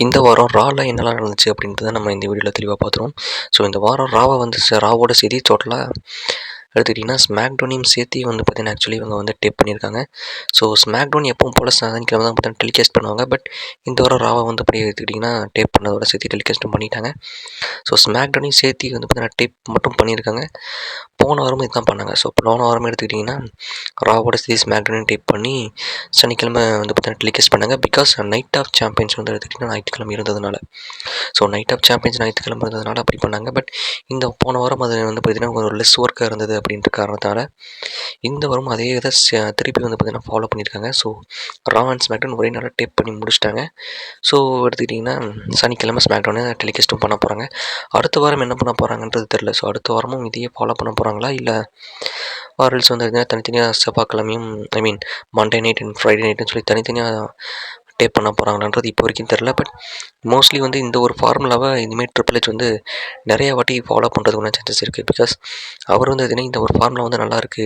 இந்த வாரம் ரால என்னலாம் நடந்துச்சு அப்படின்றத நம்ம இந்த வீடியோவில் தெளிவாக பார்த்துருவோம். ஸோ இந்த வாரம் ராவை வந்து ராவோட செய்தி டோட்டலாக எடுத்துக்கிட்டிங்கன்னா ஸ்மாக்டவுனையும் சேர்த்து வந்து பார்த்தீங்கன்னா ஆக்சுவலி இவங்க வந்து டேப் பண்ணியிருக்காங்க. ஸோ ஸ்மாக்டவுன் எப்பவும் போல் சனிக்கிழமை தான் பார்த்தீங்கன்னா டெலிகாஸ்ட் பண்ணுவாங்க. பட் இந்த வாரம் ராவை வந்து அப்படியே எடுத்துக்கிட்டிங்கன்னா டேப் பண்ணதோட சேர்த்து டெலிகாஸ்ட்டும் பண்ணிட்டாங்க. ஸோ ஸ்மாக்டவுனையும் சேர்த்து வந்து பார்த்தீங்கன்னா டேப் மட்டும் பண்ணியிருக்காங்க. போன வாரமும் இதுதான் பண்ணாங்க. ஸோ போன வாரம் எடுத்துக்கிட்டிங்கன்னா ராவோட சேர்த்து ஸ்மாக்டவுனையும் டேப் பண்ணி சனிக்கிழமை வந்து பார்த்தீங்கன்னா டெலிகாஸ்ட் பண்ணாங்க. பிகாஸ் நைட் ஆஃப் சாம்பியன்ஸ் வந்து எடுத்துக்கிட்டிங்கன்னா ஞாயிற்றுக்கிழமை இருந்ததுனால. ஸோ நைட் ஆஃப் சாம்பியன்ஸ் ஞாயிற்றுக்கிழமை இருந்ததுனால அப்படி பண்ணாங்க. பட் இந்த போன வாரம் அது வந்து பார்த்திங்கன்னா ஒரு லெஸ் ஒர்க்காக இருந்தது அப்படின்ற காரணத்தால் இந்த வாரம் அதே இதை திருப்பி வந்து பார்த்திங்கன்னா ஃபாலோ பண்ணியிருக்காங்க. ஸோ ரா அண்ட் ஸ்மாக்டவுன் ஒரே நாளாக டேப் பண்ணி முடிச்சிட்டாங்க. ஸோ எடுத்துக்கிட்டிங்கன்னா சனிக்கிழமை ஸ்மாக்டவுனை டெலிகாஸ்ட்டும் பண்ண போகிறாங்க. அடுத்த வாரம் என்ன பண்ண போகிறாங்கன்றது தெரில. ஸோ அடுத்த வாரமும் இதையே ஃபாலோ பண்ண போகிறாங்களா இல்லை ஆர்எல்ஸ் வந்து தனித்தனியாக செவ்வாய்க்கிழமையும் மண்டே நைட் அண்ட் ஃப்ரைடே நைட்டுன்னு சொல்லி தனித்தனியாக டேப் பண்ண போகிறாங்களான்றது இப்போ வரைக்கும் தெரில. பட் மோஸ்ட்லி வந்து இந்த ஒரு ஃபார்முலாவை இனிமேல் ட்ரிபிள் ஹெச் வந்து நிறைய வாட்டி ஃபாலோ பண்ணுறதுக்கான சான்சஸ் இருக்குது. பிகாஸ் அவர் வந்து இந்த ஒரு ஃபார்முலா வந்து நல்லாயிருக்கு.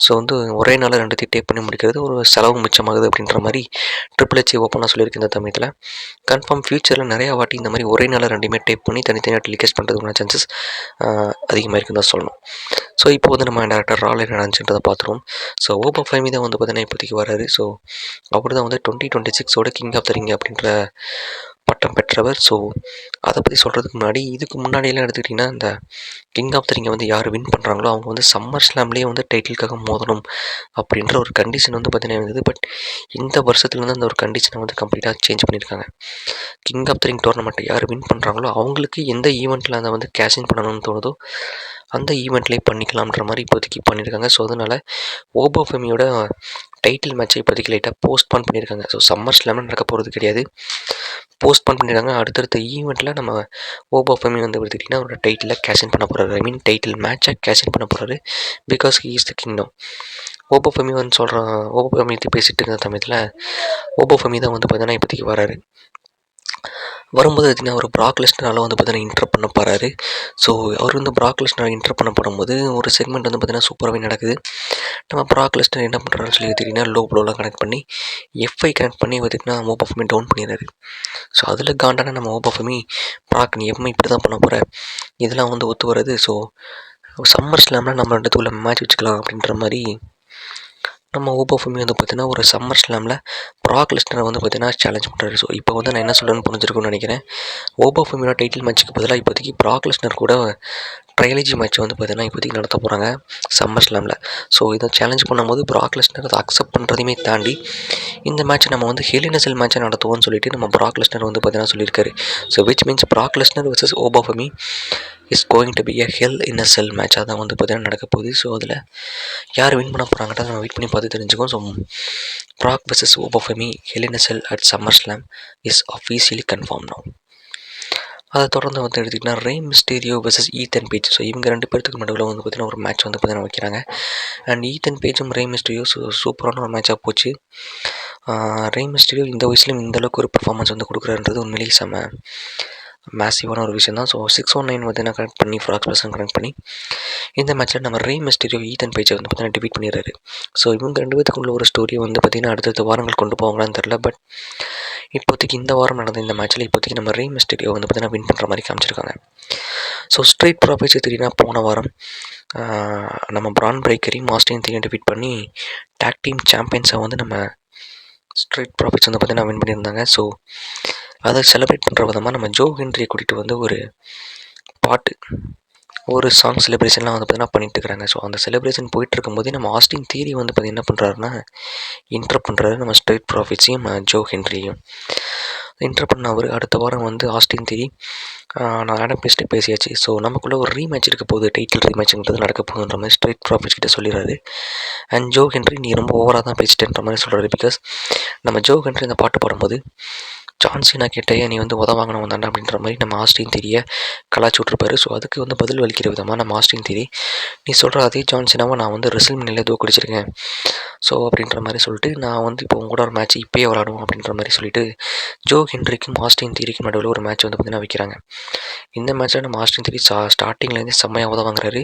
ஸோ வந்து ஒரே நாளில் ரெண்டுத்தையும் டேப் பண்ணி முடிக்கிறது ஒரு செலவு மிச்சமாகுது அப்படின்ற மாதிரி ட்ரிபிள் ஹெச் ஓப்பனாக சொல்லியிருக்கு இந்த சமயத்தில். கன்ஃபார்ம் ஃபியூச்சரில் நிறையா வாட்டி இந்த மாதிரி ஒரே நாளில் ரெண்டுமே டேப் பண்ணி தனித்தனியாக டெலிகாஸ்ட் பண்ணுறதுக்கான சான்சஸ் அதிகமாக இருக்குன்னு தான் சொல்லணும். ஸோ இப்போ வந்து நம்ம டேரக்டர் ரால் என்ன நடந்துச்சுன்றதை பார்த்துருவோம். ஸோ ஓபா ஃபைமி தான் வந்து பார்த்தீங்கன்னா இப்போதைக்கு வராரு. ஸோ அவர் தான் வந்து 2026 கிங் ஆஃப் த ரிங் அப்படின்ற பட்டம் பெற்றவர். ஸோ அதை பற்றி சொல்கிறதுக்கு முன்னாடி இதுக்கு முன்னாடியெல்லாம் எடுத்துக்கிட்டிங்கன்னா இந்த கிங் ஆஃப் த ரிங்கை வந்து யார் வின் பண்ணுறாங்களோ அவங்க வந்து சம்மர் ஸ்லாம்லேயே வந்து டைட்டிலுக்காக மோதணும் அப்படின்ற ஒரு கண்டிஷன் வந்து பார்த்தீங்கன்னா இருந்தது. பட் இந்த வருஷத்துலேருந்து அந்த ஒரு கண்டிஷனை வந்து கம்ப்ளீட்டாக சேஞ்ச் பண்ணியிருக்காங்க. கிங் ஆஃப் த ரிங் டோர்னமெண்ட்டை யார் வின் பண்ணுறாங்களோ அவங்களுக்கு எந்த ஈவெண்ட்டில் அதை வந்து கேஷின் பண்ணணும்னு தோணுதோ அந்த ஈவெண்ட்லேயே பண்ணிக்கலாம்ன்ற மாதிரி இப்போதைக்கு பண்ணியிருக்காங்க. ஸோ அதனால் ஓபா ஃபெமியோட டைட்டில் மேட்சை இப்போதைக்கு லைட்டாக போஸ்ட்பான் பண்ணியிருக்காங்க. ஸோ சம்மர் ஸ்லாமில் நடக்க போகிறது கிடையாது, போஸ்ட்பான் பண்ணியிருக்காங்க. அடுத்தடுத்த ஈவெண்ட்டில் நம்ம ஓபா ஃபெமி வந்து எடுத்துக்கிட்டிங்கன்னா அவரோட டைட்டிலை கேஷின் பண்ண போகிறாரு. டைட்டில் மேட்சை கேஷின் பண்ண போகிறாரு. Because he is the kingdom. Oba Femi வந்து சொல்கிறான். ஓபா ஃபெமி பேசிகிட்டு இருந்த சமயத்தில் ஓபா ஃபெமி தான் வந்து பார்த்தீங்கன்னா இப்போதைக்கு வராரு. வரும்போது பார்த்திங்கன்னா ஒரு ப்ராக் லெஸ்னரால் வந்து பார்த்தீங்கன்னா இன்டர் பண்ண போகிறாரு. ஸோ அவர் வந்து ப்ராக் லெஸ்னர் இன்டர் பண்ண போடும்போது ஒரு செக்மெண்ட் வந்து பார்த்திங்கன்னா சூப்பராகவே நடக்குது. நம்ம ப்ராக் லெஸ்னர் என்ன பண்ணுறாருன்னு சொல்லி பார்த்திங்கன்னா லோ ப்ளோலாம் கனெக்ட் பண்ணி எஃப்ஐ கனெக்ட் பண்ணி பார்த்திங்கன்னா ஓபா ஃபெமி டவுன் பண்ணிடுறாரு. ஸோ அதில் காண்டான நம்ம ஓபா ஃபெமி ப்ராக் நீ எப்பவுமே இப்படி தான் பண்ண போகிற, இதெல்லாம் வந்து ஒத்து வராது. ஸோ சம்மர் ஸ்லாமில் நம்ம ரெண்டுத்துக்குள்ள மேட்ச் வச்சுக்கலாம் அப்படின்ற மாதிரி நம்ம ஓபா ஃபெமி வந்து பார்த்தீங்கன்னா ஒரு சம்மர் ஸ்லாமில் ப்ராக் லெஸ்னரை வந்து பார்த்தீங்கன்னா சேலஞ்ச் பண்ணுறாரு. ஸோ இப்போ வந்து நான் என்ன சொல்கிறேன்னு புரிஞ்சிருக்குன்னு நினைக்கிறேன். ஓபா ஃபெமியோட டைட்டில் மேட்ச்சுக்கு பதிலாக இப்போதைக்கு ப்ராக் லெஸ்னர் கூட ட்ரையாலஜி மேட்ச் வந்து பார்த்தீங்கன்னா இப்போதைக்கு நடத்த போகிறாங்க சம்மர் ஸ்லாமில். ஸோ இதை சேலஞ்ச் பண்ணும்போது ப்ராக் லெஸ்னர் அதை அக்செப்ட் பண்ணுறதையுமே தாண்டி இந்த மேட்ச்சை நம்ம வந்து ஹெல் இன் எ செல் மேட்சை நடத்துவோம்னு சொல்லிட்டு நம்ம ப்ராக் லெஸ்னர் வந்து பார்த்தீங்கன்னா சொல்லியிருக்காரு. So which means Brock Lesnar versus Oba Femi is going to be a hell in a cell மேட்சாக தான் வந்து பார்த்தீங்கன்னா நடக்க போகுது. ஸோ அதில் யார் வின் பண்ண போகிறாங்கன்றத நம்ம வெயிட் பண்ணி பார்த்து தெரிஞ்சுக்கோம். So Brock versus Oba Femi hell in a cell at Summer Slam is officially confirm now. அதை தொடர்ந்து வந்து எடுத்துக்கிட்டிங்கன்னா Rey Mysterio versus Ethan Page. So இவங்க ரெண்டு பேருக்கு நடுவில் வந்து பார்த்திங்கன்னா ஒரு மேட்ச் வந்து பார்த்திங்கன்னா வைக்கிறாங்க. அண்ட் ஈத்தன் பேஜும் ரே மிஸ்டீரியோ சூப்பரான ஒரு மேட்சாக போச்சு. ரே மிஸ்டீரியோ இந்த வயசுலையும் இந்தளவுக்கு ஒரு பெர்ஃபார்மன்ஸ் வந்து கொடுக்குறாருன்றது உண்மையிலேயே செம்ம மேசிவான ஒரு விஷயம் தான். ஸோ 619 வந்து நான் கனெக்ட் பண்ணி ஃப்ராக்ஸ் பர்சன் கனெக்ட் பண்ணி இந்த மேட்ச்சில் நம்ம ரே மிஸ்டீரியோ ஈத்தன் பேஜை வந்து பார்த்திங்கன்னா டிபீட் பண்ணிடுறாரு. ஸோ இவங்க ரெண்டு பேத்துக்குள்ள ஒரு ஸ்டோரியை வந்து பார்த்திங்கன்னா அடுத்தடுத்த வாரங்கள் கொண்டு போவாங்களான்னு தெரில. பட் இப்போதைக்கு இந்த வாரம் நடந்த இந்த மேட்ச்சில் இப்போதைக்கு நம்ம ரே மிஸ்டீரியோ வந்து பார்த்திங்கன்னா வின் பண்ணுற மாதிரி காமிச்சிருக்காங்க. ஸோ ஸ்ட்ரைட் ப்ராஃபிட்ஸ் தெரியுன்னா போன வாரம் நம்ம பிரான் பிரேக்கரையும் ஆஸ்டின் தீரியும் டிபீட் பண்ணி டேக் டீம் சாம்பியன்ஸை வந்து நம்ம ஸ்ட்ரைட் ப்ராஃபிட்ஸ் வந்து பார்த்திங்கன்னா வின் பண்ணியிருந்தாங்க. ஸோ அதை செலிப்ரேட் பண்ணுற விதமாக நம்ம ஜோ ஹென்ரியை கூட்டிகிட்டு வந்து ஒரு பாட்டு ஒரு சாங் செலிப்ரேஷன்லாம் வந்து பார்த்திங்கன்னா பண்ணிட்டு இருக்கிறாங்க. ஸோ அந்த செலிப்ரேஷன் போயிட்டு இருக்கும்போதே நம்ம ஆஸ்டின் தீரி வந்து பார்த்திங்கன்னா என்ன பண்ணுறாருன்னா இன்டர் பண்ணுறாரு நம்ம ஸ்ட்ரைட் ப்ராஃபிட்ஸையும் ஜோ ஹென்ரியையும் இன்டர் பண்ண அவர் அடுத்த வாரம் வந்து ஆஸ்டின் தீரி நான் ஆடம் பேஸ்ட்டு பேசியாச்சு. ஸோ நமக்குள்ளே ஒரு ரீமேட்ச் இருக்க போகுது, டைட்டில் ரீமேட்ச்ங்கிறது நடக்க போகுதுன்ற மாதிரி ஸ்ட்ரைட் ப்ராஃபிட்ஸ் கிட்ட சொல்லிடுறாரு. அண்ட் ஜோ ஹென்ரி நீ ரொம்ப ஓவராக தான் பேசிட்டேன்ற மாதிரி சொல்கிறாரு. பிகாஸ் நம்ம ஜோ ஹென்ரி இந்த பாட்டு பாடும்போது ஜான்சினா கிட்டேயே நீ வந்து உதவாங்கணும் வந்தாண்டா அப்படின்ற மாதிரி நம்ம ஆஸ்டின் தீரியை கலாச்சி விட்ருப்பாரு. ஸோ அதுக்கு வந்து பதில் அளிக்கிற விதமாக நம்ம ஆஸ்டின் தீரி நீ சொல்கிற அதே ஜான்சினாவை நான் வந்து ரெஸ்ல்மேனியாவில் தோக்கடிச்சிருக்கேன் ஸோ அப்படின்ற மாதிரி சொல்லிட்டு நான் வந்து இப்போ உங்களோட ஒரு மேட்ச் இப்போயே விளாடுவோம் அப்படின்ற மாதிரி சொல்லிட்டு ஜோ ஹென்ரிக்கும் ஆஸ்டின் தீரிக்கும் நடுவில் ஒரு மேட்ச் வந்து பார்த்திங்கன்னா வைக்கிறாங்க. இந்த மேட்ச்சில் நம்ம ஆஸ்டின் தீரி ஸ்டார்டிங்லேருந்து செம்மையாக உதவாங்கிறாரு.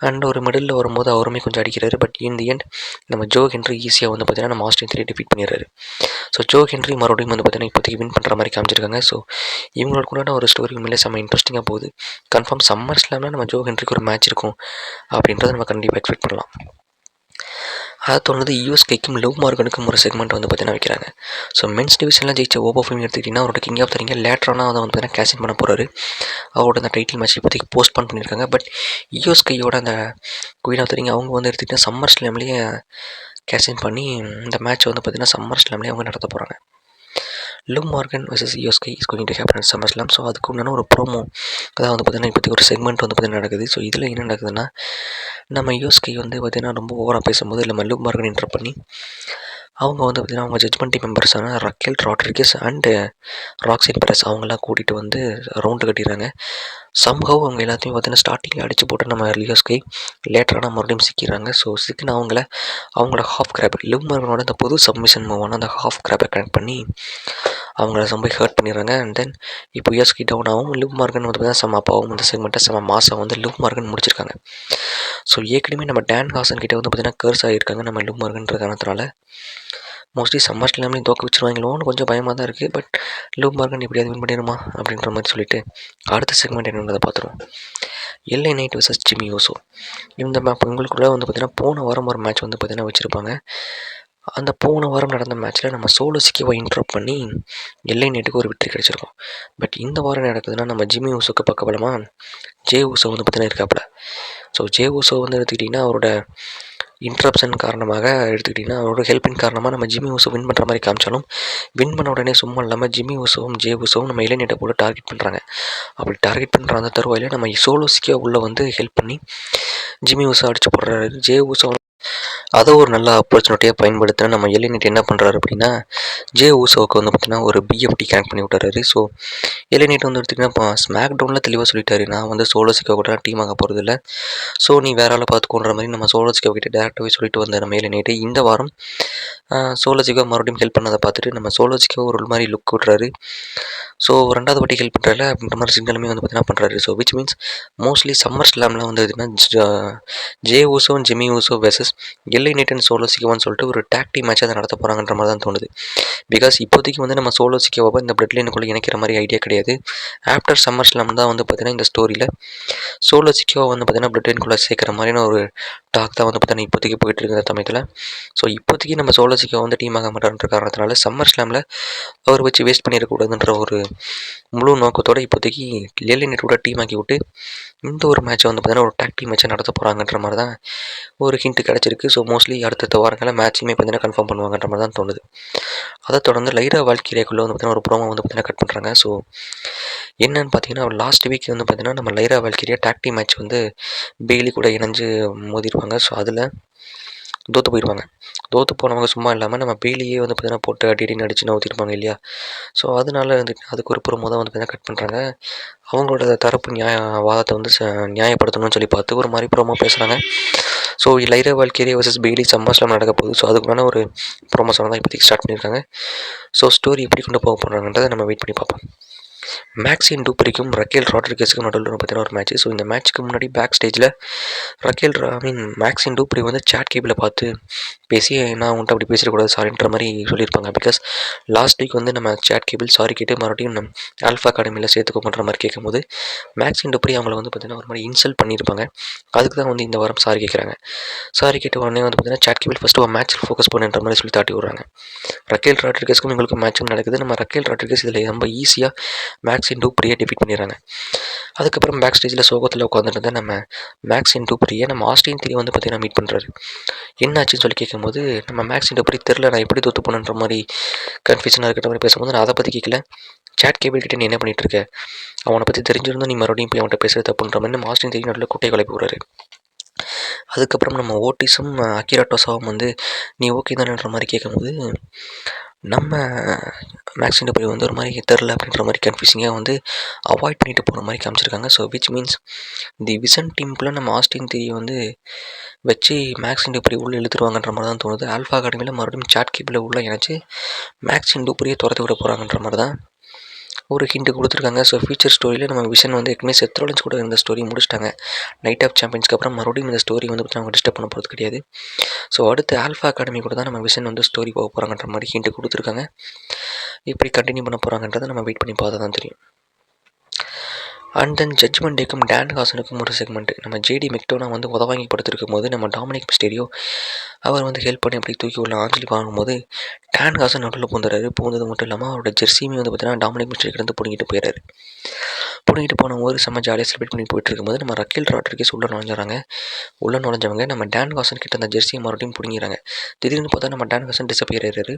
அண்ட் ஒரு மிடில் வரும்போது அவருமே கொஞ்சம் அடிக்கிறாரு. பட் இன் தி எண்ட் நம்ம ஜோ ஹென்ரி ஈஸியாக வந்து பார்த்திங்கன்னா நம்ம ஆஸ்டின் தீரியை டிஃபீட் பண்ணிடுறாரு. ஸோ ஜோ ஹென்ரி மறுபடியும் வந்து பார்த்திங்கன்னா இப்போதைக்கு வின் பண்ணுற மாதிரி காமிச்சிருக்காங்க. ஸோ இவங்களோட கூட ஒரு ஸ்டோரி உண்மையிலே செம்ம இன்ட்ரெஸ்டிங்காக போகுது. கன்ஃபார்ம் சம்மர் ஸ்லாமில் நம்ம ஜோ ஹென்ரிக்கு ஒரு மேட்ச் இருக்கும் அப்படின்றத நம்ம கண்டிப்பாக எக்ஸ்பெக்ட் பண்ணலாம். அதை தொடர்ந்து யூஎஸ்கேக்கும் லிவ் மார்கனுக்கும் ஒரு செக்மெண்ட் வந்து பார்த்தீங்கன்னா வைக்கிறாங்க. ஸோ மென்ஸ் டிவிஷனில் ஜெயிச்ச ஓபோஃபிங் எடுத்துக்கிட்டிங்கன்னா அவரோட கிங் ஆஃப் த ரிங்கை லேட்டரான அதை வந்து பார்த்தீங்கன்னா கேஷ் இன் பண்ண போகிறாரு. அவரோட அந்த டைட்டில் மேட்ச் இப்போதைக்கு போஸ்ட்பான் பண்ணியிருக்காங்க. பட் யூஎஸ்கேயோட அந்த குயின் ஆஃப் த ரிங் அவங்க வந்து எடுத்துக்கிட்டிங்கன்னா சம்மர் ஸ்லாம்லேயே கேஷ் இன் பண்ணி இந்த மேட்ச் வந்து பார்த்தீங்கன்னா சம்மர் ஸ்லாம்லேயே அவங்க நடத்த போகிறாங்க. Live Morgan vs USK is going to happen at Summer slam. So அதுக்கு உண்டான ஒரு ப்ரோமோ அதாவது வந்து பார்த்தீங்கன்னா இப்போதைக்கு ஒரு செக்மெண்ட் வந்து பார்த்தீங்கன்னா நடக்குது. ஸோ இதில் என்ன நடக்குதுன்னா நம்ம யூஎஸ்கே வந்து பார்த்தீங்கன்னா ரொம்ப ஓவராக பேசும்போது நம்ம லிவ் மார்கன் இன்டர் பண்ணி அவங்க வந்து பார்த்திங்கன்னா அவங்க ஜட்ஜ்மெண்ட் டீம் மெம்பர்ஸான Raquel Rodriguez and Roxanne Perez அவங்களாம் கூட்டிகிட்டு வந்து ரவுண்டு கட்டிடுறாங்க. சம்ஹவ் அவங்க எல்லாத்தையும் பார்த்தீங்கன்னா ஸ்டார்டிங்கில் அடித்து போட்டு நம்ம யூஎஸ்கே லேட்டரான மறுபடியும் சிக்கிறாங்க. ஸோ சிக்கின அவங்களோட ஹாஃப் கிராப் லிவ் மார்கனோட அந்த புது சப்மிஷன் மூவான அந்த ஹாஃப் கிராப்பை கனெக்ட் பண்ணி அவங்கள ரொம்ப ஹர்ட் பண்ணிடுறாங்க. அண்ட் தென் இப்போ யூஎஸ்கே டவுன் ஆகும். லிவ் மார்கன் வந்து பார்த்தீங்கன்னா செம்ம அப்பாவும் இந்த செக்மெண்ட்டை செம்ம மாதம் வந்து லிவ் மார்கன் முடிச்சிருக்காங்க. ஸோ ஏற்கனவே நம்ம டேன் ஹாசன் கிட்டே வந்து பார்த்திங்கன்னா கர்ஸ் ஆகியிருக்காங்க நம்ம லிவ் மார்கன்ற காரணத்தினால. மோஸ்ட்லி சம்மர் ஸ்லாம்லேயும் தோக்க வச்சுருவாங்களோன்னு கொஞ்சம் பயமாக தான் இருக்குது. பட் லிவ் மார்கன் எப்படியாவது வின் பண்ணிடுமா அப்படின்ற மாதிரி சொல்லிட்டு அடுத்த செக்மெண்ட் என்னன்றதை பார்த்துருவோம். எல்ஏ நைட் vs ஜிம்மி யூசோ. இந்த மேப் உங்களுக்குள்ளே வந்து பார்த்திங்கன்னா போன வாரம் ஒரு மேட்ச் வந்து பார்த்திங்கன்னா வச்சுருப்பாங்க. அந்த போன வாரம் நடந்த மேட்ச்சில் நம்ம சோலோ சிக்கிவை இன்ட்ரப்ட் பண்ணி எல்ஏ நைட்டுக்கு ஒரு வெற்றி கிடச்சிருக்கோம். பட் இந்த வாரம் நடக்குதுன்னா நம்ம ஜிம்மி யூசோக்கு பக்கபலமாக ஜே ஊசோ வந்து பார்த்திங்கன்னா இருக்காப்புல. ஸோ ஜே ஊசோ வந்து எடுத்துக்கிட்டிங்கன்னா அவரோட இன்ட்ரப்ஷன் காரணமாக எடுத்துக்கிட்டிங்கன்னா அவரோட ஹெல்ப்பின் காரணமாக நம்ம ஜிம்மி ஊசோ வின் பண்ணுற மாதிரி காமிச்சாலும் வின் பண்ண உடனே சும்மா இல்லாமல் ஜிம்மி ஊசோவும் ஜே ஊசோவும் நம்ம இளைஞட்டை போட்டு டார்கெட் பண்ணுறாங்க. அப்படி டார்கெட் பண்ணுற அந்த தருவாயில் நம்ம சோலோ சிக்கியா உள்ளே வந்து ஹெல்ப் பண்ணி ஜிம்மி ஊசோ அடிச்சு போடுறாரு. ஜே ஊசோ அதை ஒரு நல்ல ஆப்பர்ச்சுனிட்டியாக பயன்படுத்தினா நம்ம எலினிட் என்ன பண்ணுறாரு அப்படின்னா ஜே ஊசோவுக்கு வந்து பார்த்திங்கன்னா ஒரு பிஎஃப்டி கனெக்ட் பண்ணி விட்டுறாரு. ஸோ எலினிட் வந்து எடுத்திங்கன்னா இப்போ ஸ்மாக் டவுனில் தெளிவாக சொல்லிட்டாரு, நான் வந்து சோலோ சிக்கா கூட டீம் ஆக போகிறது இல்லை. ஸோ நீ வேற ஆளை பார்த்துக்கோன்ற மாதிரி நம்ம சோலோ சிக்கா கிட்டே டேரெக்டாகவே சொல்லிட்டு வந்த நம்ம எலினிட் இந்த வாரம் சோலோ சிக்கா மறுபடியும் ஹெல்ப் பண்ணதை பார்த்துட்டு நம்ம சோலோ சிக்கா ஒரு மாதிரி லுக் விட்றாரு. ஸோ ரெண்டாவது வாட்டி ஹெல்ப் பண்ணுறாரு அப்படின்ற மாதிரி சிக்னலுமே வந்து பார்த்தீங்கன்னா பண்ணுறாரு. So which means mostly Summer ஸ்லாமில் வந்து எதுனா Jey Uso Jimmy Uso versus LA Knight and Solo சிக்கவான்னு சொல்லிட்டு ஒரு டாக்டி மேட்ச் அதை நடத்த போகிறாங்கன்ற மாதிரி தான் தோணுது. பிகாஸ் இப்போதைக்கு வந்து நம்ம சோலோ சிக்கவாவை இந்த பிளட் லைனுக்குள்ளே இணைக்கிற மாதிரி ஐடியா கிடையாது. ஆஃப்டர் சம்மர் ஸ்லாம் தான் வந்து பார்த்தீங்கன்னா இந்த ஸ்டோரியில் சோலோ சிக்கவாவை வந்து பார்த்தீங்கன்னா பிளட் லைனுக்குள்ளே சேர்க்குற மாதிரியான ஒரு டாக் தான் வந்து பார்த்தீங்கன்னா இப்போதைக்கு போயிட்டு இருக்கிற சமயத்தில். ஸோ இப்போதைக்கு நம்ம சோலோ சிக்கா வந்து டீம் ஆக மாட்டார்ன்ற காரணத்தினால சம்மர் ஸ்லாமில் அவர் வச்சு வேஸ்ட் பண்ணிடக்கூடாதுன்ற ஒரு முழு நோக்கத்தோடு இப்போதைக்கு எல்ஐ நைட் கூட டீம் ஆக்கி விட்டு இந்த ஒரு மேட்ச்சை வந்து பார்த்தீங்கன்னா ஒரு டாக் டீம் மேட்ச்சை நடத்த போகிறாங்கன்ற மாதிரி தான் ஒரு ஹிண்ட் கிடச்சிருக்கு. ஸோ மோஸ்ட்லி அடுத்த வாரங்களில் மேட்சுமே பார்த்தீங்கன்னா கன்ஃபார்ம் பண்ணுவாங்கன்ற மாதிரி தான் தோணுது. அதை தொடர்ந்து லைரா வால்கீரியாக்குள்ளே வந்து பார்த்தீங்கன்னா ஒரு ப்ரோமோ வந்து பார்த்தீங்கன்னா கட் பண்ணுறாங்க. ஸோ என்னன்னு பார்த்தீங்கன்னா லாஸ்ட் வீக் வந்து பார்த்தீங்கன்னா நம்ம லைரா வால்கீரியா டாக் டீம் மேட்ச் வந்து பெய்லி கூட இணைஞ்சு மோதிருப்பாங்க. ஸோ அதில் தோற்று போயிடுவாங்க. தோற்று போனவங்க சும்மா இல்லாமல் நம்ம பெய்லியே வந்து பார்த்தீங்கன்னா போட்டு அடின்னு அடிச்சு நவுத்திருப்பாங்க இல்லையா. ஸோ அதனால வந்து அதுக்கு ஒரு ப்ரோமோ தான் வந்து பார்த்தீங்கன்னா கட் பண்ணுறாங்க. அவங்களோட தரப்பு வாதத்தை வந்து நியாயப்படுத்தணும்னு சொல்லி பார்த்து ஒரு மாதிரி ப்ரோமோ பேசுகிறாங்க. So லைரா வால்கீரியா vs Bailey summer slam நடக்க போகுது. ஸோ அதுக்கான ஒரு ப்ரோமோஸாக தான் இப்போதைக்கு ஸ்டார்ட் பண்ணியிருக்காங்க. ஸோ ஸ்டோரி எப்படி கொண்டு போக போகிறாங்கன்றதை நம்ம வெயிட் பண்ணி பார்ப்போம். மேக்ஸின் டூப்ரிக்கும் ரக்கேல் ராட்ரிகஸுக்கும் நடுவில் பார்த்தீங்கன்னா ஒரு மேட்ச். ஸோ இந்த மேட்ச்சுக்கு முன்னாடி பேக் ஸ்டேஜில் மேக்ஸின் டூப்ரி வந்து சாட் கேபிளை பார்த்து பேசி நான் உன்ட்டு அப்படி பேசிடக்கூடாது சாரின்ற மாதிரி சொல்லியிருப்பாங்க. பிகாஸ் லாஸ்ட் வீக் வந்து நம்ம சாட் கேபிள் சாரி கேட்டு மறுபடியும் நம்ம ஆல்ஃபா அகாடமியில் சேர்த்துக்கோன்ற மாதிரி கேட்கும்போது மேக்ஸின் டூப்ரி அவங்கள வந்து பார்த்திங்கன்னா ஒரு மாதிரி இன்சல்ட் பண்ணியிருப்பாங்க. அதுக்கு தான் வந்து இந்த வாரம் சாரி கேட்குறாங்க. சாரி கேட்ட உடனே வந்து பார்த்திங்கன்னா சாட் கேபிள் ஃபஸ்ட்டு ஒரு மேட்ச்சில் ஃபோக்கஸ் பண்ணுன்ற மாதிரி சொல்லி தாட்டி விடுறாங்க. ரக்கேல் ராட்ரிகஸ்க்கும் எங்களுக்கு மேட்சும் நடக்குது. நம்ம ரக்கேல் ராட்ரிகஸ் இதில் ரொம்ப ஈஸியாக மேக்ஸின் டூப்ரியை டிஃபீட் பண்ணிடுறாங்க. அதுக்கப்புறம் பேக் ஸ்டேஜில் சோகத்தில் உட்காந்துட்டு தான் நம்ம மேக்ஸின் டூப்ரியை நம்ம ஆஸ்டின் தியரி வந்து பார்த்திங்கன்னா மீட் பண்ணுறாரு. என்னாச்சுன்னு சொல்லி கேட்கும்போது நம்ம மேக்ஸின் டூப்ரி தெரில நான் எப்படி தோற்று போனன்ற மாதிரி கன்ஃபியூஷனாக இருக்கிற மாதிரி பேசும்போது நான் அதை பற்றி கேட்கல, சாட் கேபிள் கிட்டே நீ என்ன பண்ணிகிட்டு இருக்க, அவனை பற்றி தெரிஞ்சிருந்தோம் நீ மறுபடியும் போய் அவன்கிட்ட பேசுகிறது தப்புன்ற மாதிரி நம்ம ஆஸ்டின் தியரி நடுவில் குட்டை கிளப்பி விடுறாரு. அதுக்கப்புறம் நம்ம ஓட்டிஸும் அகிரா டோசாவும் வந்து நீ ஓகே தானேன்ற மாதிரி கேட்கும்போது நம்ம மேக்ஸின் டூப்ரி வந்து ஒரு மாதிரி தெரில அப்படின்ற மாதிரி கன்ஃபியூசிங்காக வந்து அவாய்ட் பண்ணிட்டு போகிற மாதிரி காமிச்சிருக்காங்க. So which means the Vision டீமுக்குள்ளே நம்ம ஆஸ்டின் தியரியை வந்து வச்சு மேக்ஸின் டூப்ரி உள்ளே இழுத்துருவாங்கன்ற மாதிரி தான் தோணுது. ஆல்ஃபா அகாடமியில் மறுபடியும் சாட் கேபிளில் உள்ளே இணைச்சி மேக்ஸின் டூப்ரியை துரத்து விட போகிறாங்கன்ற மாதிரி தான் ஒரு ஹிண்ட் கொடுத்துருக்காங்க. ஸோ ஃபியூச்சர் ஸ்டோரியில் நம்ம விஷன் வந்து ஏற்கனவே செத்ரோலன்ஸ் கூட இந்த ஸ்டோரி முடிச்சிட்டாங்க. நைட் ஆஃப் சாம்பியன்ஸ்க்கு அப்புறம் மறுபடியும் இந்த ஸ்டோரி வந்து அவங்க டிஸ்டர்ப் பண்ண போகிறது கிடையாது. ஸோ அடுத்து ஆல்ஃபா அகாடமி கூட தான் நம்ம விஷன் வந்து ஸ்டோரி போக போகிறாங்கன்ற மாதிரி ஹிண்ட் கொடுத்துருக்காங்க. எப்படி கண்டினியூ பண்ண போகிறாங்கன்றதை நம்ம வெயிட் பண்ணி பார்த்தா தான் தெரியும். அண்ட் தென் ஜட்ஜ்மெண்ட் டேக்கும் டேன் காசனுக்கும் ஒரு செக்மெண்ட். நம்ம ஜேடி மெக்டோனா வந்து உதவாங்கி படுத்திருக்கும் போது நம்ம டாமினிக் மிஸ்டீரியோ அவர் வந்து ஹெல்ப் பண்ணி அப்படி தூக்கி உள்ள ஆஞ்சலி வாங்கும்போது டேன் காசன் நடுவில் பூந்துறாரு. பூந்தது மட்டும் இல்லாமல் அவரோட ஜெர்சியுமே வந்து பார்த்தீங்கன்னா டாமினிக் மிஸ்டீரியோ கிட்ட பிடிங்கிட்டு போயிடாரு. பிடிங்கிட்டு போனபோது செம்ம ஜாலியாக செலிப்ரேட் பண்ணி போயிட்டு இருக்கும்போது நம்ம ரக்கேல் ராட்ரிகஸ் உள்ள நுழைஞ்சாங்க. உள்ள நுழைஞ்சவங்க நம்ம டேன் காசன் கிட்ட அந்த ஜெர்சியை மறுபடியும் பிடிங்கிறாங்க. திடீர்னு பார்த்தா நம்ம டேன் காசன் டிசப்பியர் ஆயிடுறாரு.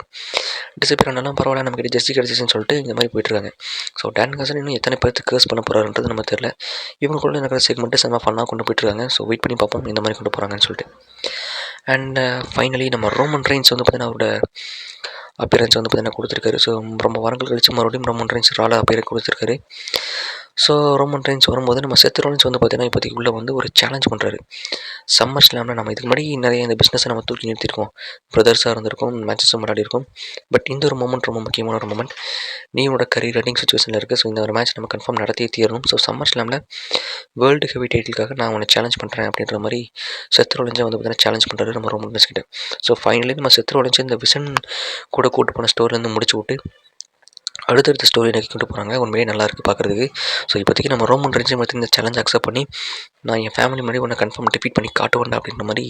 டிசப்பியர் ஆனாலும் பரவாயில்ல, நம்ம கிட்ட ஜெர்சி கிடச்சிச்சுன்னு சொல்லிட்டு இந்த மாதிரி போயிட்டுருக்காங்க. ஸோ டேன் காசன் இன்னும் எத்தனை பேருக்கு கேர்ஸ் பண்ண போகிறாருன்றது நம்ம தெரியல. இவங்களுக்குள்ள இருக்கிற செக்மெண்ட்டு செம்ம ஃபன்னாக கொண்டு போயிட்டுருக்காங்க. ஸோ வெயிட் பண்ணி பார்ப்போம் இந்த மாதிரி கொண்டு போகிறாங்கன்னு சொல்லிட்டு. அண்ட் ஃபைனலி நம்ம ரோமன் ரெயின்ஸ் வந்து பார்த்தீங்கன்னா அவரோட அப்பியரன்ஸ் வந்து பார்த்தீங்கன்னா கொடுத்துருக்காரு. ஸோ ரொம்ப வாரங்கள் கழிச்சு மறுபடியும் ரோமன் ரெயின்ஸ் ரால அப்பியரன்ஸ் கொடுத்துருக்காரு. ஸோ ரோமன் ரெயின்ஸ் வரும்போது நம்ம செத் ரோலின்ஸ் வந்து பார்த்தீங்கன்னா இப்போதைக்கு உள்ள வந்து ஒரு சேலஞ்ச் பண்ணுறாரு. சம்மர் ஸ்லாமில் நம்ம இதுக்கு முன்னாடி நிறைய இந்த பிஸ்னஸை நம்ம தூக்கி நிறுத்திருக்கோம். பிரதர்ஸாக இருந்திருக்கும், மேட்சஸும் விளையாடி இருக்கும். பட் இந்த ஒரு மொமெண்ட் ரொம்ப முக்கியமான ஒரு மொமெண்ட். நீயோட கரியர் ரன்னிங் சுச்சுவேஷனில் இருக்குது. ஸோ இந்த ஒரு மேட்ச் நம்ம கன்ஃபார்ம் நடத்தியே தீரணும். ஸோ சம்மர் ஸ்லாமில் வேர்ல்டு ஹெவி டைட்டிலுக்காக நான் உன்னை சேலஞ்ச் பண்ணுறேன் அப்படின்ற மாதிரி செத் ரோலின்ஸை வந்து பார்த்தீங்கன்னா சேலஞ்ச் பண்ணுறாரு நம்ம ரோமன் ரெயின்ஸ் கிட்ட. ஸோ ஃபைனலி நம்ம செத் ரோலின்ஸ் இந்த விசன் கூட கூட்டு போன ஸ்டோரிலேருந்து முடிச்சு விட்டு அடுத்தடுத்த ஸ்டோரி நோக்கி கொண்டு போகிறாங்க. உண்மையே நல்லாயிருக்கு பார்க்குறதுக்கு. ஸோ இப்போதைக்கு நம்ம ரோமன் ரெயின்ஸை மட்டும் இந்த சேலஞ்ச் அக்செப்ட் பண்ணி நான் என் ஃபேமிலி முன்னாடி ஒன்று கன்ஃபார்ம் டிஃபீட் பண்ணி காட்டுவேன்டா அப்படின்ற மாதிரி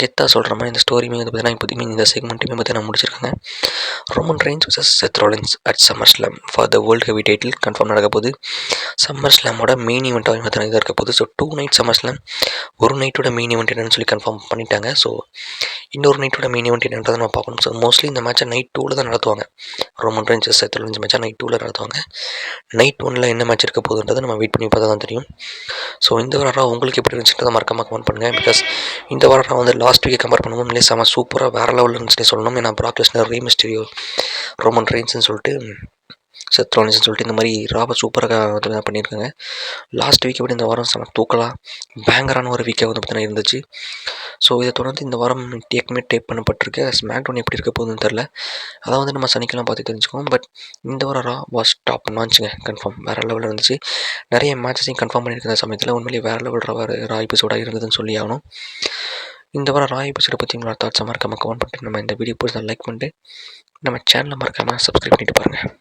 கெத்தாக சொல்கிற மாதிரி இந்த ஸ்டோரியுமே வந்து பார்த்தீங்கன்னா இப்போதைக்கு இந்த செக்மெண்ட்டுமே பார்த்தீங்கன்னா முடிச்சிருக்காங்க. Roman Reigns vs Seth Rollins at Summer Slam for the world heavy title confirm நடக்க போகுது. சம்மர் ஸ்லாமோட மெயின் ஈவெண்ட்டாக பார்த்தீங்கன்னா இதாக இருக்க போகுது. ஸோ 2 நைட் சம்மர் ஸ்லாம், ஒரு நைட்டோட மெயின் ஈவெண்ட் என்னன்னு சொல்லி கன்ஃபார்ம் பண்ணிட்டாங்க. ஸோ இன்னொரு நைட்டோட மெயின் ஈவெண்ட் என்னன்றதை நம்ம பார்க்கணும். ஸோ மோஸ்ட்லி இந்த மேட்சை நைட் 2ல் தான் நடத்துவாங்க. ரோமன் ரெயின்ஸ் செத் ரோலின்ஸ் மேட்சை நைட் 2ல் நடத்துவாங்க. நைட் 1ல் என்ன மேட்ச் இருக்க போகுதுன்றதை நம்ம வெயிட் பண்ணி பார்த்தா தான் தெரியும். ஸோ இந்த வாரம் உங்களுக்கு எப்படி இருந்துச்சுன்றதை மறக்காம கமெண்ட் பண்ணுங்கள். பிகாஸ் இந்த வாரம் வந்து லாஸ்ட் வீக்கை கம்பேர் பண்ணும்போது இல்லை செம்ம சூப்பராக வேறு லெவலில் இருந்துச்சுன்னு சொல்லணும். ஏன்னா பிராக் லெஸ்னர், ரே மிஸ்டீரியோ, ரோமன் ரெயின்ஸ்னு சொல்லிட்டு செத் ரோலின்ஸ்னு சொல்லிட்டு இந்த மாதிரி ராப சூப்பராக வந்து பண்ணியிருக்காங்க. லாஸ்ட் வீக்கை விட இந்த வாரம் செம்ம தூக்கலாக பேங்கரான ஒரு வீக்காக வந்து பார்த்தீங்கன்னா இருந்துச்சு. ஸோ இதை தொடர்ந்து இந்த வாரம் டேப் பண்ணப்பட்டிருக்கு. ஸ்மாக்டவுன் எப்படி இருக்க போகுதுன்னு தெரில. அதான் வந்து நம்ம சனிக்கிழமை பார்த்து தெரிஞ்சுக்கோம். பட் இந்த வாரம் ரா வாஸ் டாப் நாச்சுங்க. கன்ஃபார்ம் வேறு லெவலில் இருந்துச்சு. நிறைய மேட்சஸையும் கன்ஃபார்ம் பண்ணியிருக்கிற சமயத்தில் உண்மையிலேயே வேறு லெவல் ரா எபிசோடாக இருந்ததுன்னு சொல்லி ஆகணும். இந்த வாரம் ரா எபிசோடை பற்றி உங்களோட தாட்ஸை மறக்காமல் கமெண்ட் பண்ணிட்டு நம்ம இந்த வீடியோ பிடிச்சா லைக் பண்ணிட்டு நம்ம சேனலை மறக்காமல் சப்ஸ்கிரைப் பண்ணிட்டு பாருங்கள்.